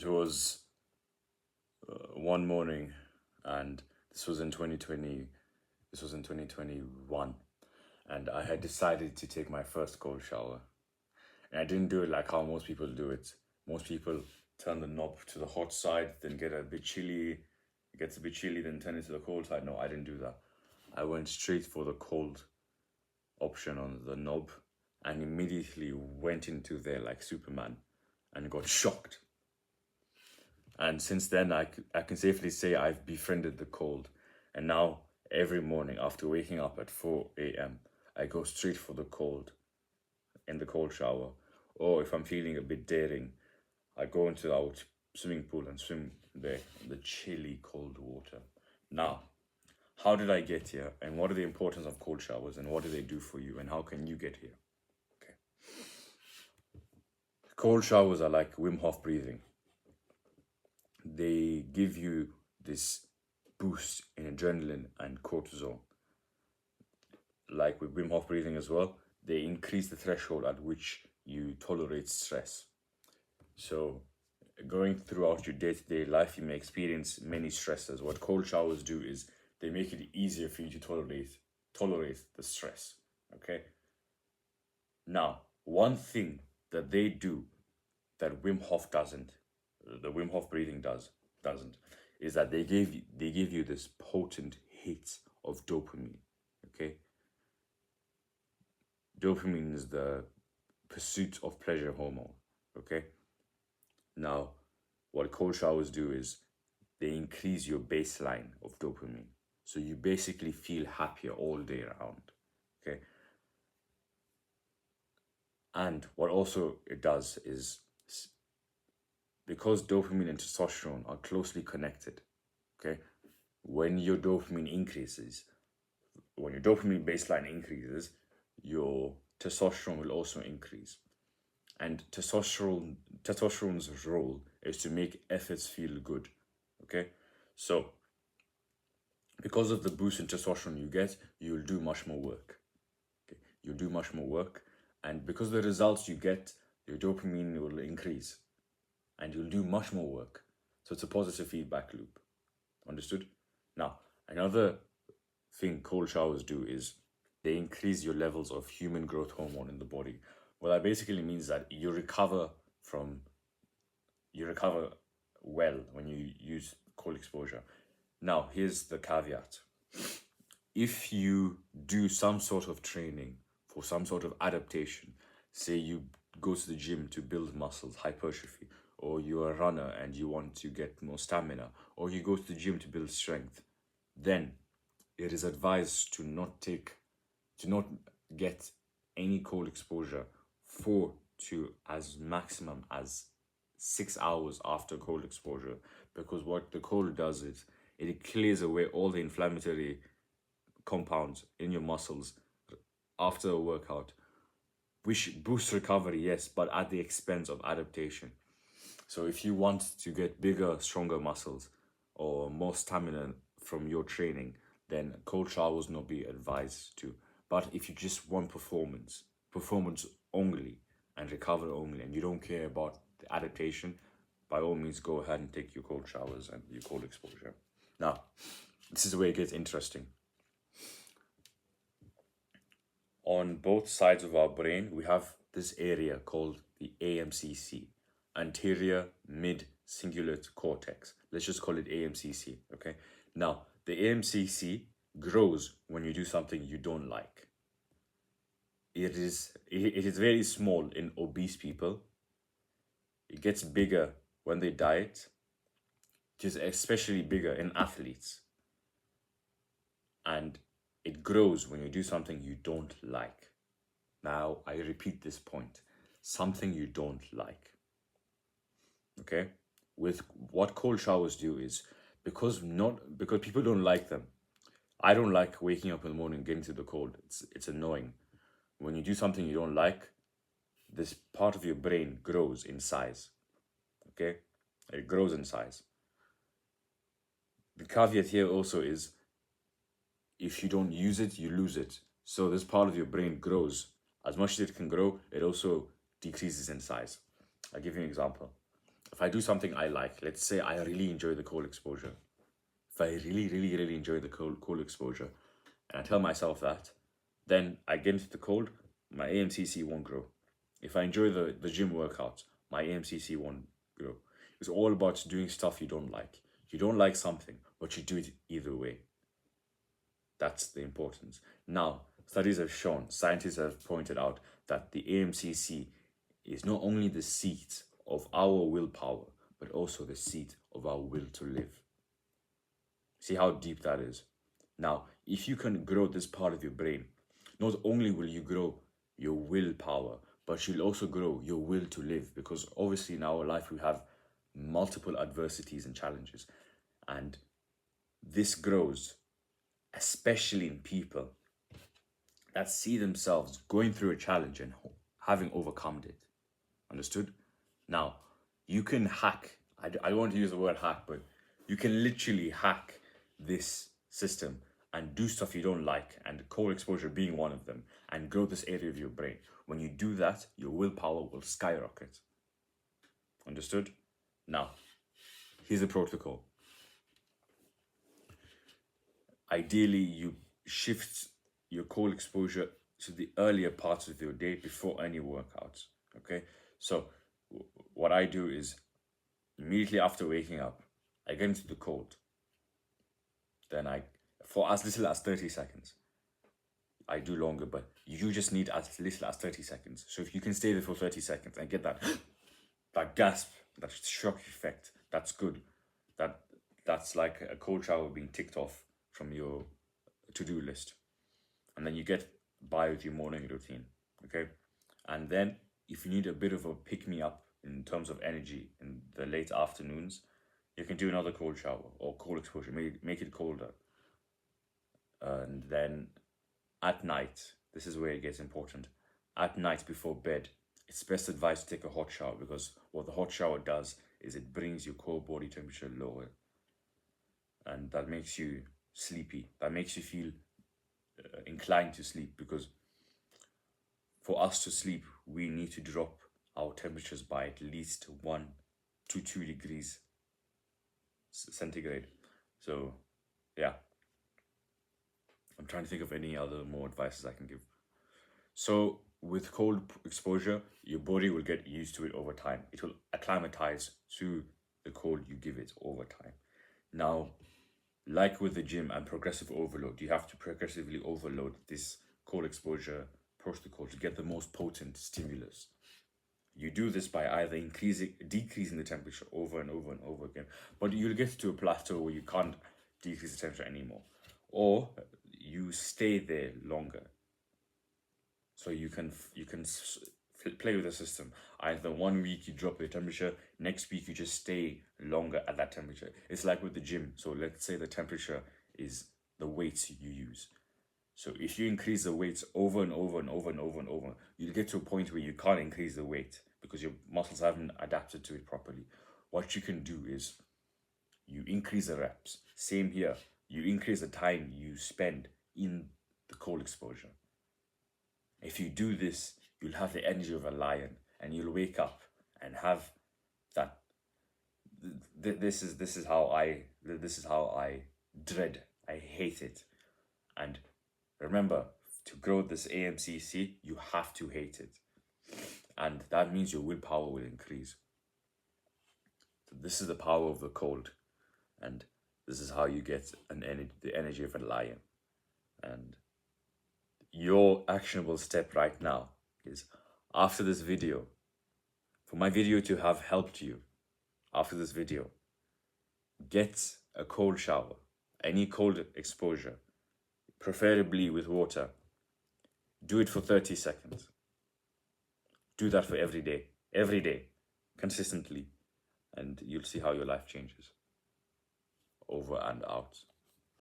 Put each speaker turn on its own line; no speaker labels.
It was one morning, and this was in 2020. This was in 2021, and I had decided to take my first cold shower. And I didn't do it like how most people do it. Most people turn the knob to the hot side, then get a bit chilly. It gets a bit chilly, then turn it to the cold side. No, I didn't do that. I went straight for the cold option on the knob and immediately went into there like Superman and got shocked. And since then, I can safely say I've befriended the cold. And now, every morning after waking up at 4 a.m., I go straight for the cold in the cold shower. Or if I'm feeling a bit daring, I go into our swimming pool and swim there in the chilly cold water. Now, how did I get here? And what are the importance of cold showers? And what do they do for you? And how can you get here? Okay. Cold showers are like Wim Hof breathing. They give you this boost in adrenaline and cortisol. Like with Wim Hof breathing as well, they increase the threshold at which you tolerate stress. So, going throughout your day-to-day life, you may experience many stresses. What cold showers do is they make it easier for you to tolerate the stress. Okay. Now, one thing that they do that Wim Hof doesn't, the Wim Hof breathing doesn't, is that they give you this potent hit of dopamine. Okay. Dopamine is the pursuit of pleasure hormone. Okay. Now, what cold showers do is they increase your baseline of dopamine. So you basically feel happier all day around. Okay. And what also it does is because dopamine and testosterone are closely connected, okay, when your dopamine increases, when your dopamine baseline increases, your testosterone will also increase. And testosterone's role is to make efforts feel good. Okay? So because of the boost in testosterone you get, you'll do much more work. Okay? You'll do much more work. And because of the results you get, your dopamine will increase. And you'll do much more work. So it's a positive feedback loop. Understood? Now, another thing cold showers do is they increase your levels of human growth hormone in the body. What that basically means that you recover well when you use cold exposure. Now, here's the caveat. If you do some sort of training for some sort of adaptation, say you go to the gym to build muscles, hypertrophy, or you're a runner and you want to get more stamina, or you go to the gym to build strength, then it is advised to not get any cold exposure 4 to as maximum as 6 hours after cold exposure, because what the cold does is it clears away all the inflammatory compounds in your muscles after a workout, which boosts recovery, yes, but at the expense of adaptation. So if you want to get bigger, stronger muscles or more stamina from your training, then cold showers not be advised to. But if you just want performance only and recover only, and you don't care about the adaptation, by all means go ahead and take your cold showers and your cold exposure. Now, this is where it gets interesting. On both sides of our brain, we have this area called the AMCC, anterior mid cingulate cortex. Let's just call it AMCC, okay? Now, the AMCC grows when you do something you don't like. It is very small in obese people. It gets bigger when they diet. It is especially bigger in athletes. And it grows when you do something you don't like. Now, I repeat this point. Something you don't like. Okay? With what cold showers do is, because people don't like them. I don't like waking up in the morning, getting to the cold. It's annoying. When you do something you don't like, this part of your brain grows in size. Okay? It grows in size. The caveat here also is, if you don't use it, you lose it. So this part of your brain grows. As much as it can grow, it also decreases in size. I'll give you an example. if I do something I like, let's say I really enjoy the cold exposure. If I really enjoy the cold exposure, and I tell myself that, then I get into the cold, my AMCC won't grow. If I enjoy the gym workouts, my AMCC won't grow. It's all about doing stuff you don't like. You don't like something, but you do it either way. That's the importance. Now, studies have shown, scientists have pointed out that the AMCC is not only the seat of our willpower, but also the seat of our will to live. See how deep that is? Now, if you can grow this part of your brain, not only will you grow your willpower, but you'll also grow your will to live, because obviously in our life we have multiple adversities and challenges. And this grows, especially in people that see themselves going through a challenge and having overcome it. Understood? Now, you can hack, I don't want to use the word hack, but you can literally hack this system and do stuff you don't like, and cold exposure being one of them, and grow this area of your brain. When you do that, your willpower will skyrocket. Understood? Now, here's the protocol. Ideally, you shift your cold exposure to the earlier parts of your day before any workouts. Okay? So, what I do is immediately after waking up, I get into the cold. Then for as little as 30 seconds. I do longer, but you just need as little as 30 seconds. So if you can stay there for 30 seconds and get that that gasp, that shock effect, that's good. That's like a cold shower being ticked off from your to-do list. And then you get by with your morning routine, okay? And then if you need a bit of a pick-me-up in terms of energy in the late afternoons, you can do another cold shower or cold exposure, make it colder. And then at night, this is where it gets important. At night before bed, it's best advised to take a hot shower, because what the hot shower does is it brings your core body temperature lower. And that makes you sleepy. That makes you feel inclined to sleep, because for us to sleep, we need to drop our temperatures by at least 1 to 2 degrees centigrade. So, yeah. I'm trying to think of any other more advices I can give. So with cold exposure, your body will get used to it over time. It will acclimatize to the cold you give it over time. Now, like with the gym and progressive overload, you have to progressively overload this cold exposure protocol to get the most potent stimulus. You do this by either decreasing the temperature over and over and over again, but you'll get to a plateau where you can't decrease the temperature anymore, or you stay there longer. So you can play with the system. Either 1 week you drop the temperature, next week you just stay longer at that temperature. It's like with the gym. So let's say the temperature is the weights you use. So if you increase the weights over and over and over and over and over, you'll get to a point where you can't increase the weight because your muscles haven't adapted to it properly. What you can do is you increase the reps. Same here. You increase the time you spend in the cold exposure. If you do this, you'll have the energy of a lion, and you'll wake up and have that. This is how I dread. I hate it. And remember, to grow this AMCC, you have to hate it, and that means your willpower will increase. So this is the power of the cold, and this is how you get the energy of a lion. And your actionable step right now is, after this video, for my video to have helped you, after this video, get a cold shower, any cold exposure, preferably with water. Do it for 30 seconds. Do that for every day, consistently, and you'll see how your life changes. Over and out.